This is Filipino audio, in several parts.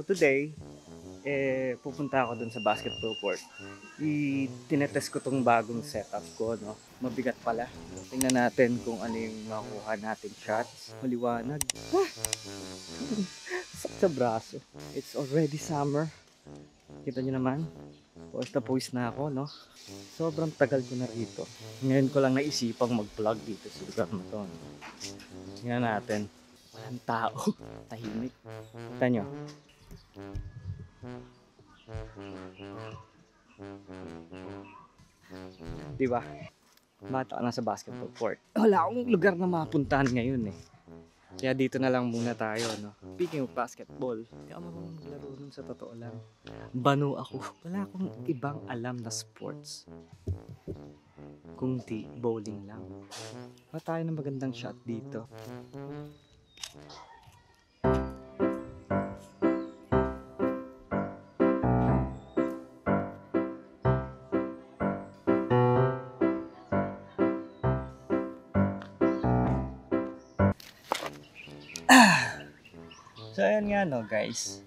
today, pupunta ako dun sa basketball court. Tinetest ko tong bagong setup ko, no? Mabigat pala. Tingnan natin kung ano yung makuha natin shots. Maliwanag. Sakit sa braso. It's already summer. Kita nyo naman. Pawis na ako, no? Sobrang tagal ko na rito. Ngayon ko lang naisipang mag-vlog dito sa lugar na to. Tingnan natin. Walang tao. Tahimik. Kita nyo. Diba? Bata ka na sa basketball court. Wala akong lugar na mapuntahan ngayon eh. Kaya dito na lang muna tayo, no? Speaking of basketball, hindi ako marunong maglaro nun sa totoo lang. Bano ako. Wala akong ibang alam na sports. Kung di, bowling lang. Wala tayo ng magandang shot dito. So ayan nga no guys,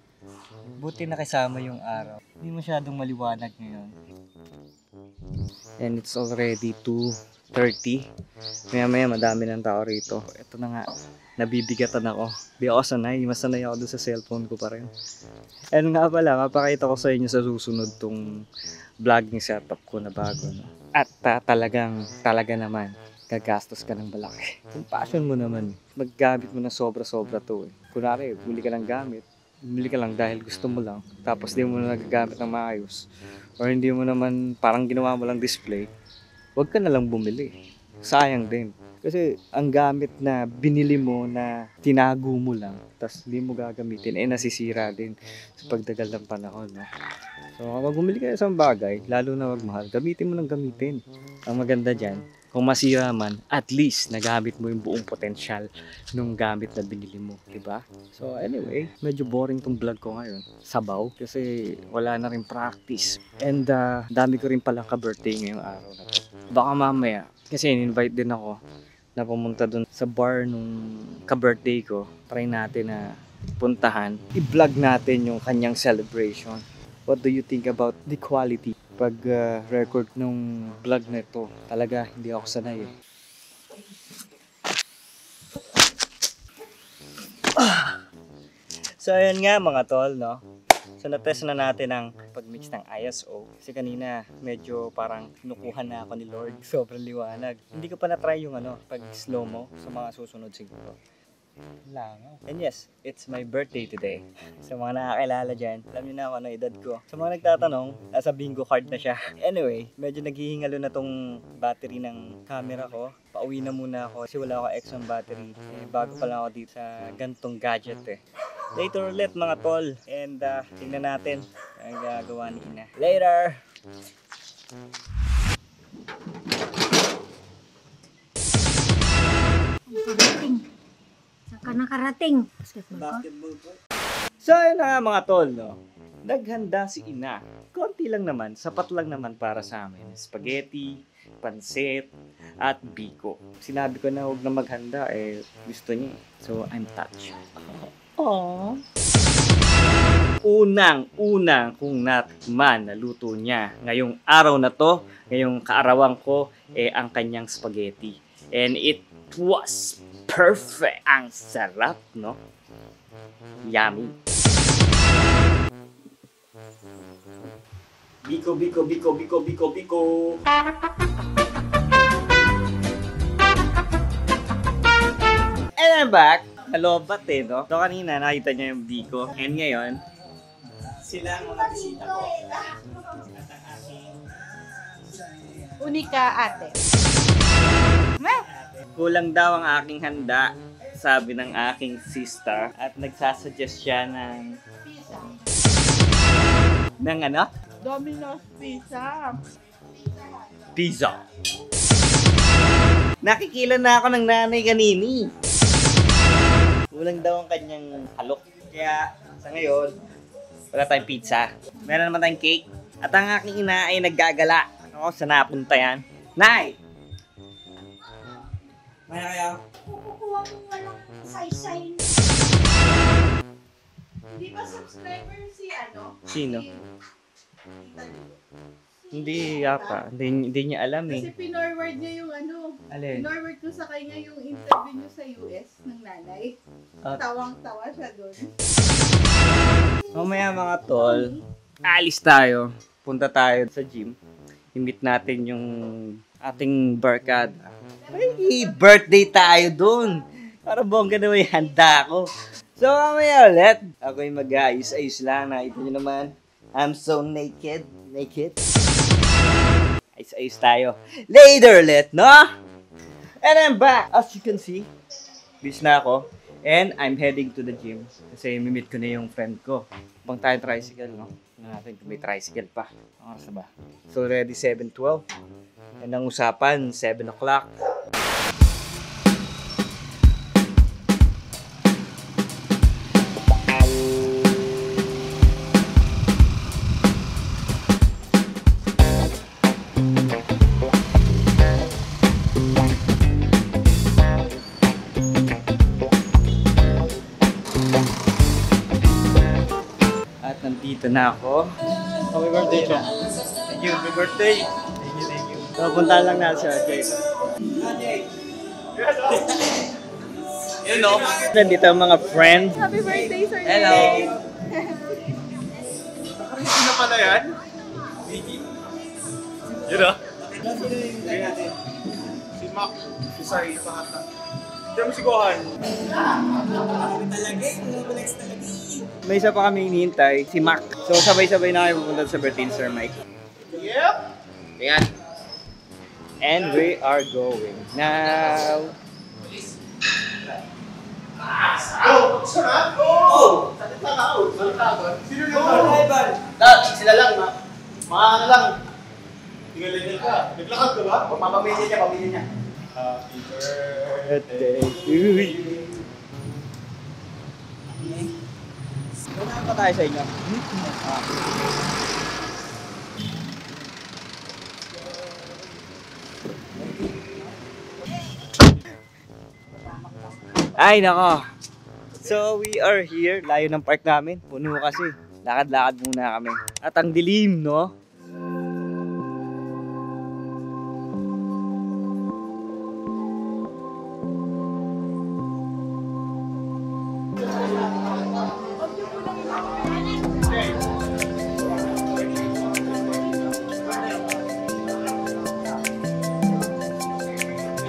buti nakisama yung araw. Hindi masyadong maliwanag ngayon. And it's already 2:30. Maya madami ng tao rito. Ito na nga, nabibigatan ako. Di ako sanay, masanay ako doon sa cellphone ko pa rin. And nga pala, mapakita ko sa inyo sa susunod tong vlogging setup ko na bago. No? At talaga naman, gagastos ka ng malaki. Kung passion mo naman, maggamit mo na sobra-sobra to eh. Kunwari, bumili ka ng gamit, bumili ka lang dahil gusto mo lang, tapos di mo na nagagamit ng maayos, or hindi mo naman, parang ginawa mo lang display, huwag ka na lang bumili. Sayang din. Kasi ang gamit na binili mo na tinago mo lang, tapos hindi mo gagamitin, nasisira din sa pagdagal ng panahon. No? So kapag bumili ka ng bagay, lalo na wag mahal, gamitin mo lang gamitin. Ang maganda dyan, kung masira man, at least nagamit mo yung buong potensyal nung gamit na binili mo, diba? So anyway, medyo boring tong vlog ko ngayon. Sabaw, kasi wala na rin practice. And dami ko rin palang ka-birthday ngayong araw na to. Baka mamaya, kasi in-invite din ako na pumunta dun sa bar nung ka-birthday ko. Try natin na puntahan. I-vlog natin yung kanyang celebration. What do you think about the quality? Pag record nung vlog na ito, talaga hindi ako sanay eh. So ayan nga mga tol, no? So na-test na natin ang pag-mix ng ISO. Kasi kanina medyo parang kinukuha na ako ni Lord. Sobrang liwanag. Hindi ko pa na-try yung pag slow mo sa mga susunod siguro. Langaw. And yes, it's my birthday today. Sa mga nakakilala dyan, alam niyo na ako ano edad ko. Sa mga nagtatanong, nasa bingo card na siya. Anyway, medyo naghihingalo na tong battery ng camera ko. Pauwi na muna ako kasi wala ako Exxon battery. Bago pa lang ako dito sa gantong gadget eh. Later ulit mga tol. And tingnan natin ang gagawa ni Ina. Later! Saka nakarating. Basketball ko. So ayun na nga mga tol, no? Naghanda si Ina. Konti lang naman, sapat lang naman para sa amin. Spaghetti, pansit, at biko. Sinabi ko na huwag na maghanda, gusto niya. So I'm touched. Aww. Unang kung natikman na luto niya ngayong araw na to, ngayong kaarawan ko, ang kanyang spaghetti. And it was perfect. Ang sarap, no? Yummy. Biko. And I'm back. Nalobat no? So kanina nakita niya yung biko. And ngayon, sila ang mga bisita ko. Unika ate. Kulang daw ang aking handa, sabi ng aking sister. At nagsasuggest siya ng... Pizza. Ng ano? Domino's Pizza. Pizza. Nakikila na ako ng nanay kanini. Kulang daw ang kanyang halok. Kaya sa ngayon, wala tayong pizza. Meron naman tayong cake. At ang aking ina ay naggagala. Ako, saan napunta yan? Nay! May na kayo? Kukuha mo walang saysay. Di ba subscriber si ano? Sino? Si Tita Lulu. Hindi yata. Hindi niya alam Kasi eh. pinorward niya yung ano. Alin? Pinorward ko sa kanya yung interview niyo sa US ng nanay. Ah. Tawang-tawa siya doon. Mamaya mga tol, alis tayo. Punta tayo sa gym. I-meet natin yung ating barkada. Ay, birthday tayo dun. Para bongga naman yung handa ko. So mamaya ulit, ako'y mag-ayos-ayos lang. Nakita nyo naman, I'm so naked. Naked. Ayos-ayos tayo. Later ulit, no? And I'm back. As you can see, bis na ako. And I'm heading to the gym. Kasi mimit ko na yung friend ko. Pang tayo tricycle, no? Tingnan natin kung may tricycle pa. Ang oras na ba? So already 7:12. And ang usapan, 7 o'clock. At nandito na ako. Happy birthday, Chong. Thank you. Happy birthday. Thank you. So, punta lang natin siya. Okay. You know. Nandito ang mga friends. Happy birthday, Sir Hello. Sino pala yan? Yun o? Si Mac. Si Sai. Pangata. Diyan mo si Gohan. May isa pa kami hinihintay, si Mac. So, sabay-sabay na kayo pupunta sa birthday ni Sir Mike. Yep. Ayan. And we are going now. Oh! Saan? Oh! Salita ka. Oh! Salita ka. Sino yung sila lang. Mga ano lang. Tinggal-tinggal ka. Naglakad ka ba? Pamamilya niya. Pamilya niya. Happy Birthday to you. Kumain pa tayo sa inyo. Ay, nako. So, we are here. Layo ng park namin. Puno kasi. Lakad-lakad muna kami. At ang dilim, no?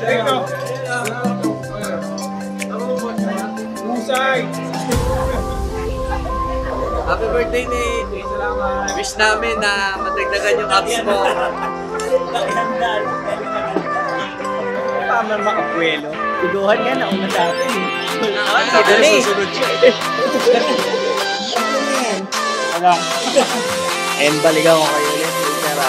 Dito. Musay. Happy birthday, Nate! Salamat. Wish namin na madagdagan yung abs mo. Pa man makapuelo. Tuduhan nga, nauna sa atin. Sabi na susunod siya. Wala. And balikan ko kayo ulit. Tara.